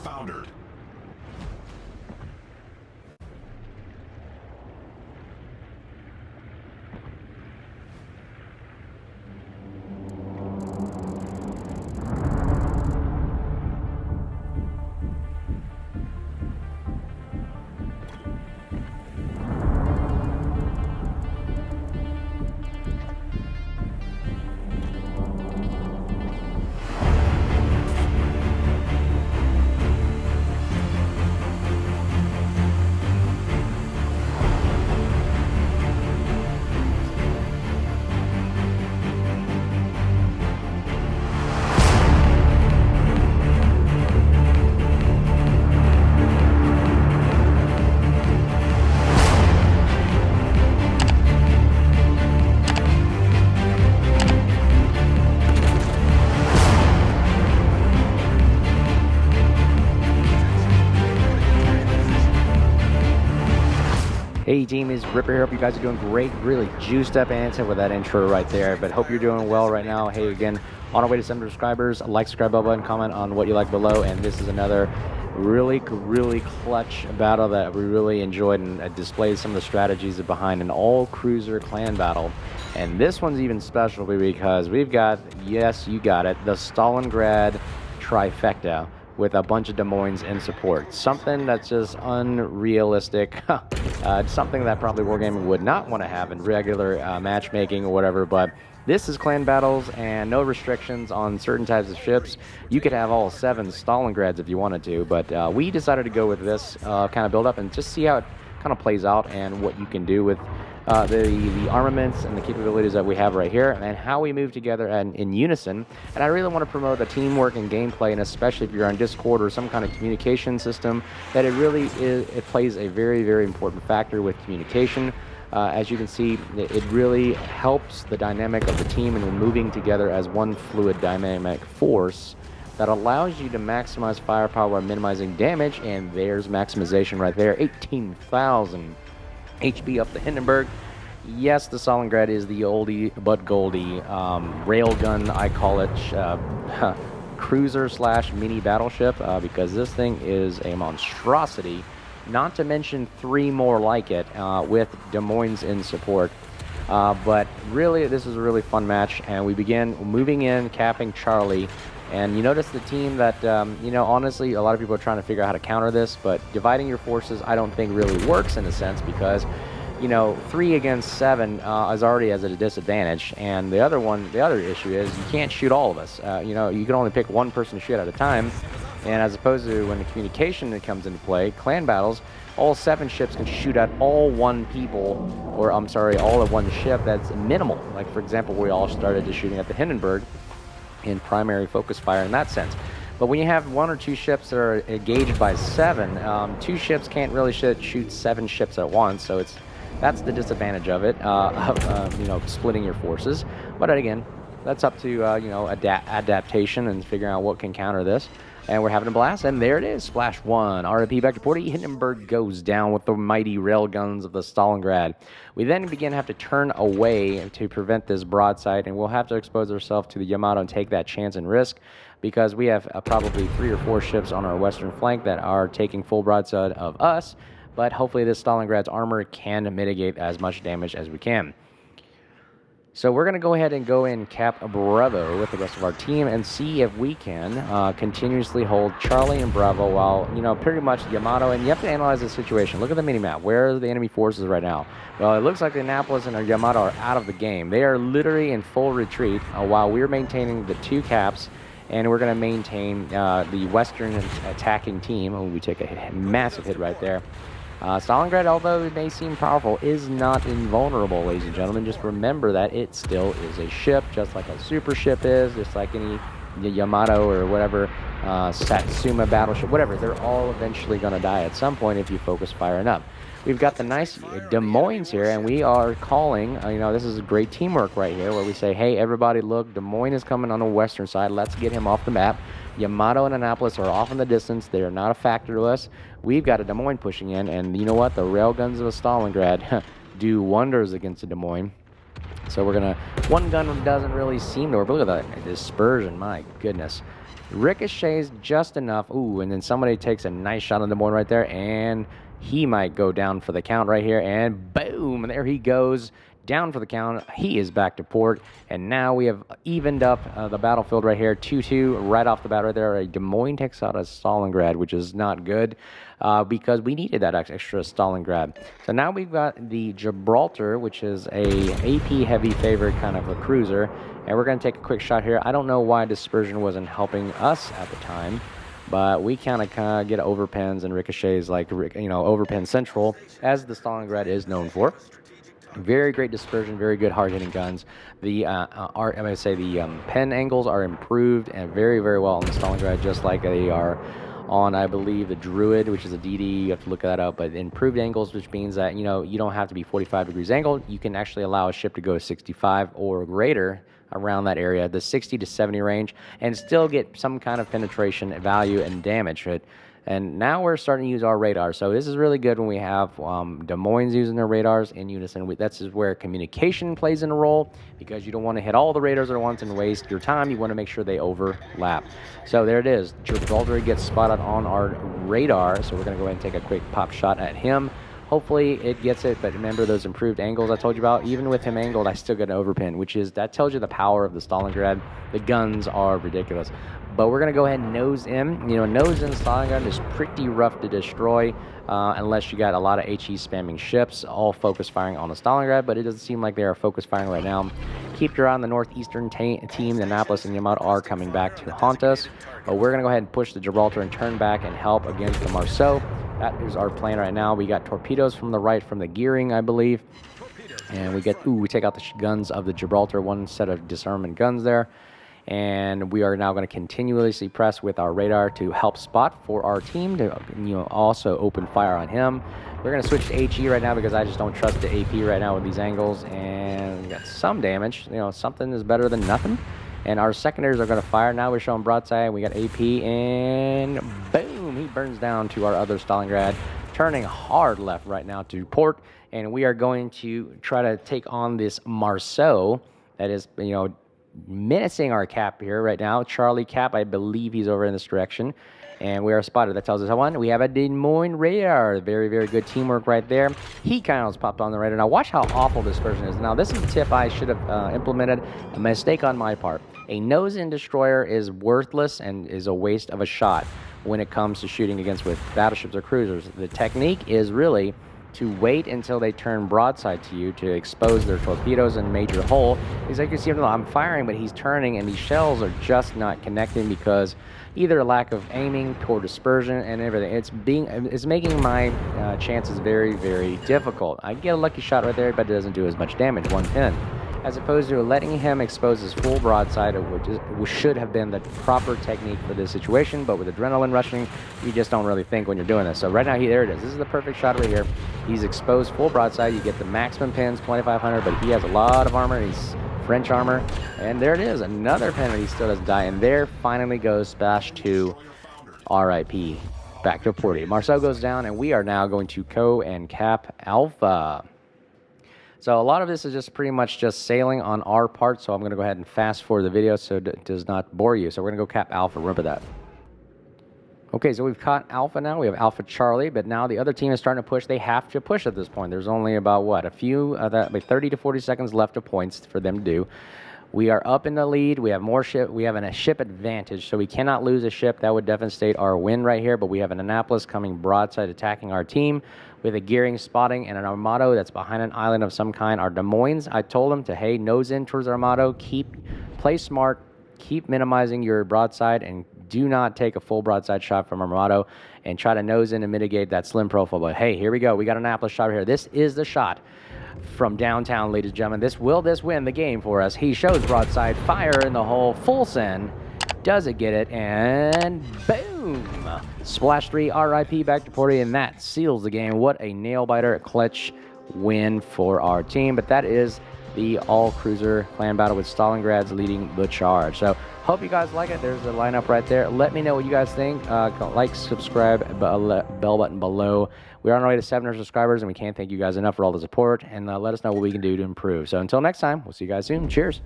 foundered. Hey team, is Ripper here. Hope you guys are doing great. Really juiced up answer with that intro right there, but hope you're doing well right now. Hey, again, on our way to 7 subscribers, like, subscribe button, comment on what you like below, and this is another really clutch battle that we really enjoyed and displayed some of the strategies behind an all-cruiser clan battle. And this one's even special because we've got, yes, you got it, the Stalingrad trifecta with a bunch of Des Moines in support. Something that's just unrealistic. Something that probably Wargaming would not want to have in regular matchmaking or whatever, but this is clan battles and no restrictions on certain types of ships. You could have all 7 Stalingrads if you wanted to, but we decided to go with this kind of build up and just see how it kind of plays out and what you can do with the armaments and the capabilities that we have right here, and how we move together and in unison. And I really want to promote the teamwork and gameplay, and especially if you're on Discord or some kind of communication system, that it really is, it plays a very important factor with communication. As you can see, it really helps the dynamic of the team and moving together as one fluid dynamic force that allows you to maximize firepower while minimizing damage. And there's maximization right there. 18,000 HP up the Hindenburg. Yes, the Stalingrad is the oldie but goldie railgun, I call it, cruiser slash mini battleship, because this thing is a monstrosity. Not to mention 3 more like it with Des Moines in support. But really, this is a really fun match, and we begin moving in, capping Charlie. And you notice the team that, you know, honestly, a lot of people are trying to figure out how to counter this, but dividing your forces I don't think really works in a sense, because, you know, 3 against 7 is already as a disadvantage. And the other issue is you can't shoot all of us. You know, you can only pick one person to shoot at a time. And as opposed to when the communication comes into play, clan battles, all 7 ships can shoot at all one people, or I'm sorry, all of one ship. That's minimal. Like, for example, we all started just shooting at the Hindenburg in primary focus fire in that sense. But when you have 1 or 2 ships that are engaged by 7, 2 ships can't really shoot 7 ships at once. So that's the disadvantage of it, you know, splitting your forces. But again, that's up to you know, adaptation and figuring out what can counter this. And we're having a blast, and there it is, Splash 1. RIP back to 40, Hindenburg goes down with the mighty railguns of the Stalingrad. We then begin to have to turn away to prevent this broadside, and we'll have to expose ourselves to the Yamato and take that chance and risk, because we have probably 3 or 4 ships on our western flank that are taking full broadside of us, but hopefully this Stalingrad's armor can mitigate as much damage as we can. So we're going to go ahead and go in cap Bravo with the rest of our team and see if we can continuously hold Charlie and Bravo while, you know, pretty much Yamato, and you have to analyze the situation. Look at the mini-map. Where are the enemy forces right now? Well, it looks like the Annapolis and our Yamato are out of the game. They are literally in full retreat while we're maintaining the 2 caps, and we're going to maintain the western attacking team. Oh, we take a massive hit right there. Stalingrad, although it may seem powerful, is not invulnerable, ladies and gentlemen. Just remember that it still is a ship, just like a super ship is, just like any Yamato or whatever, Satsuma battleship, whatever. They're all eventually going to die at some point if you focus fire enough. We've got the nice Des Moines here, and we are calling, you know, this is great teamwork right here, where we say, hey, everybody, look, Des Moines is coming on the western side. Let's get him off the map. Yamato and Annapolis are off in the distance. They are not a factor to us. We've got a Des Moines pushing in, and you know what? The railguns of a Stalingrad do wonders against a Des Moines. So we're gonna, one gun doesn't really seem to work, but look at that dispersion, my goodness. Ricochets just enough. Ooh, and then somebody takes a nice shot on the board right there, and he might go down for the count right here, and boom, there he goes. Down for the count. He is back to port, and now we have evened up the battlefield right here. 2-2 right off the bat right there. A Des Moines takes out a Stalingrad, which is not good because we needed that extra Stalingrad. So now we've got the Gibraltar, which is a AP heavy favorite kind of a cruiser, and we're going to take a quick shot here. I don't know why dispersion wasn't helping us at the time, but we kind of get overpins and ricochets like, overpin central, as the Stalingrad is known for. Very great dispersion, very good hard-hitting guns. The pen angles are improved and very, very well on the Stalingrad, just like they are on, I believe, the Druid, which is a DD. You have to look that up, but improved angles, which means that, you don't have to be 45 degrees angled. You can actually allow a ship to go 65 or greater around that area, the 60 to 70 range, and still get some kind of penetration value and damage. And now we're starting to use our radar. So this is really good when we have Des Moines using their radars in unison. That's where communication plays in a role, because you don't want to hit all the radars at once and waste your time. You want to make sure they overlap. So there it is. Gibraltar gets spotted on our radar. So we're going to go ahead and take a quick pop shot at him. Hopefully it gets it, but remember those improved angles I told you about? Even with him angled, I still get an overpin, that tells you the power of the Stalingrad. The guns are ridiculous. But we're going to go ahead and nose in. Nose in Stalingrad is pretty rough to destroy unless you got a lot of HE spamming ships, all focus firing on the Stalingrad, but it doesn't seem like they are focus firing right now. Keep your eye on the northeastern team. The Annapolis and Yamato are coming back to haunt us. But we're going to go ahead and push the Gibraltar and turn back and help against the Marceau. That is our plan right now. We got torpedoes from the right from the gearing, I believe. And we take out the guns of the Gibraltar, one set of disarmament guns there. And we are now going to continuously press with our radar to help spot for our team to also open fire on him. We're going to switch to HE right now because I just don't trust the AP right now with these angles. And we got some damage. Something is better than nothing. And our secondaries are going to fire. Now we're showing broadside. We got AP, and boom, he burns down to our other Stalingrad, turning hard left right now to port. And we are going to try to take on this Marceau that is, menacing our cap here right now. Charlie Cap, I believe he's over in this direction. And we are spotted. That tells us one. We have a Des Moines radar. Very, very good teamwork right there. He kind of popped on the radar. Now watch how awful dispersion is. Now this is a tip I should have implemented. A mistake on my part. A nose-in destroyer is worthless and is a waste of a shot when it comes to shooting against with battleships or cruisers. The technique is really to wait until they turn broadside to you to expose their torpedoes and major hull. Because like you see, I'm firing, but he's turning, and these shells are just not connecting because either a lack of aiming, poor dispersion, and everything. It's making my chances very, very difficult. I get a lucky shot right there, but it doesn't do as much damage, one pin. As opposed to letting him expose his full broadside, which should have been the proper technique for this situation, but with adrenaline rushing, you just don't really think when you're doing this. So right now, there it is. This is the perfect shot right here. He's exposed full broadside. You get the maximum pins, 2,500, but he has a lot of armor. He's French armor. And there it is. Another pin, and he still doesn't die. And there finally goes Splash 2, RIP. Back to Porty. Marceau goes down, and we are now going to co and cap Alpha. So a lot of this is just pretty much just sailing on our part, so I'm going to go ahead and fast forward the video so it does not bore you. So we're going to go cap Alpha, remember that. Okay, so we've caught Alpha now. We have Alpha Charlie, but now the other team is starting to push. They have to push at this point. There's only about, like 30 to 40 seconds left of points for them to do. We are up in the lead. We have more ship. We have a ship advantage, so we cannot lose a ship. That would devastate our win right here, but we have an Annapolis coming broadside attacking our team with a gearing spotting and an Armado that's behind an island of some kind. Our Des Moines, I told them to, hey, nose in towards Armado. Play smart. Keep minimizing your broadside and do not take a full broadside shot from Armado and try to nose in and mitigate that slim profile. But hey, here we go. We got an Annapolis shot right here. This is the shot from downtown, ladies and gentlemen. Will this win the game for us? He shows broadside, fire in the hole, full send. Does it get it? And boom! Splash 3, RIP back to Porty, and that seals the game. What a nail-biter, clutch win for our team. But that is the all-cruiser clan battle with Stalingrads leading the charge. So hope you guys like it. There's the lineup right there. Let me know what you guys think. Like, subscribe, bell button below. We're on our way to 700 subscribers, and we can't thank you guys enough for all the support, and let us know what we can do to improve. So until next time, we'll see you guys soon. Cheers.